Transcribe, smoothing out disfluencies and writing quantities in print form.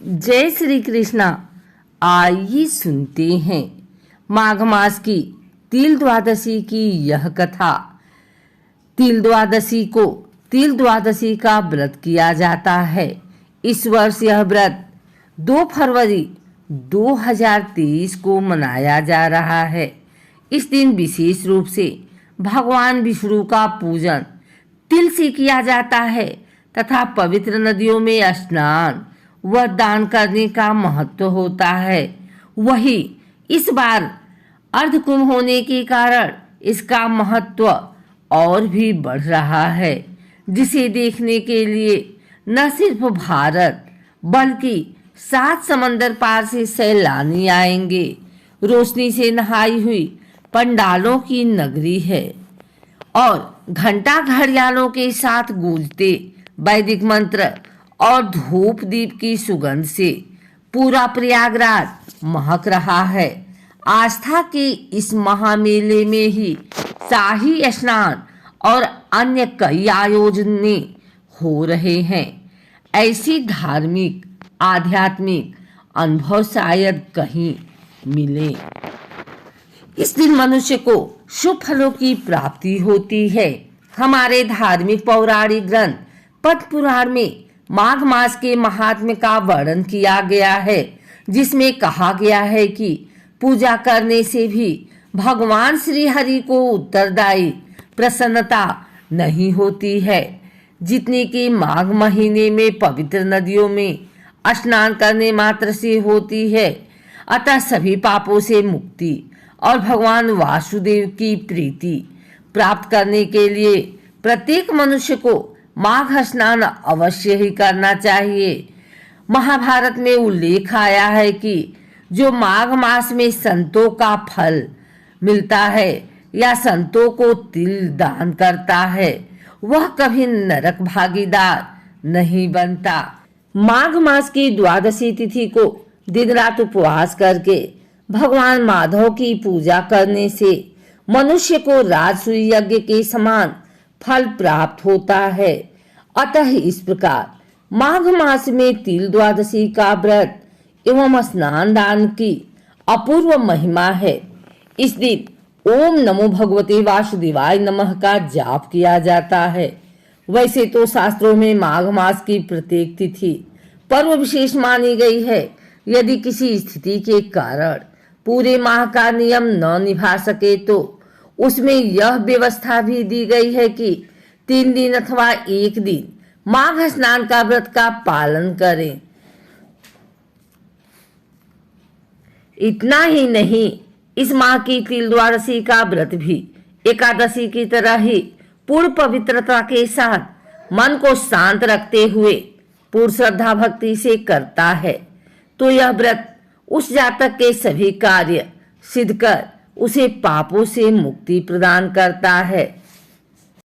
जय श्री कृष्णा। आइए सुनते हैं माघ मास की तिल द्वादशी की यह कथा। तिल द्वादशी को तिल द्वादशी का व्रत किया जाता है। इस वर्ष यह व्रत 2 फरवरी 2023 को मनाया जा रहा है। इस दिन विशेष रूप से भगवान विष्णु का पूजन तिल से किया जाता है तथा पवित्र नदियों में स्नान व दान करने का महत्व होता है। वही इस बार अर्धकुंभ होने के कारण इसका महत्व और भी बढ़ रहा है, जिसे देखने के लिए न सिर्फ भारत बल्कि 7 समंदर पार से सैलानी आएंगे। रोशनी से नहाई हुई पंडालों की नगरी है और घंटा घड़ियालों के साथ गूंजते वैदिक मंत्र और धूप दीप की सुगंध से पूरा प्रयागराज महक रहा है। आस्था के इस महामेले में ही शाही स्नान और अन्य कई आयोजन हो रहे हैं। ऐसी धार्मिक आध्यात्मिक अनुभव शायद कहीं मिले। इस दिन मनुष्य को शुभ फलों की प्राप्ति होती है। हमारे धार्मिक पौराणिक ग्रंथ पद्म पुराण में माघ मास के महात्म्य का वर्णन किया गया है, जिसमें कहा गया है कि पूजा करने से भी भगवान श्री हरि को उत्तरदायी प्रसन्नता नहीं होती है, जितनी कि माघ महीने में पवित्र नदियों में स्नान करने मात्र से होती है। अतः सभी पापों से मुक्ति और भगवान वासुदेव की प्रीति प्राप्त करने के लिए प्रत्येक मनुष्य को माघ स्नान अवश्य ही करना चाहिए। महाभारत में उल्लेख आया है कि जो माघ मास में संतों का फल मिलता है या संतों को तिल दान करता है, वह कभी नरक भागीदार नहीं बनता। माघ मास की द्वादशी तिथि को दिन रात उपवास करके भगवान माधव की पूजा करने से मनुष्य को राजसूय यज्ञ के समान फल प्राप्त होता है। अतः इस प्रकार माघ मास में तिल द्वादशी का व्रत एवं स्नान दान की अपूर्व महिमा है। इस दिन ओम नमो भगवते वासुदेवाय नमः का जाप किया जाता है। वैसे तो शास्त्रों में माघ मास की प्रत्येक तिथि पर्व विशेष मानी गई है। यदि किसी स्थिति के कारण पूरे माह का नियम न निभा सके तो उसमें यह व्यवस्था भी दी गई है कि 3 दिन अथवा 1 दिन माघ स्नान का व्रत का पालन करें। इतना ही नहीं, इस माह की तिल द्वादशी का व्रत भी एकादशी की तरह ही पूर्ण पवित्रता के साथ मन को शांत रखते हुए पूर्ण श्रद्धा भक्ति से करता है तो यह व्रत उस जातक के सभी कार्य सिद्ध कर उसे पापों से मुक्ति प्रदान करता है।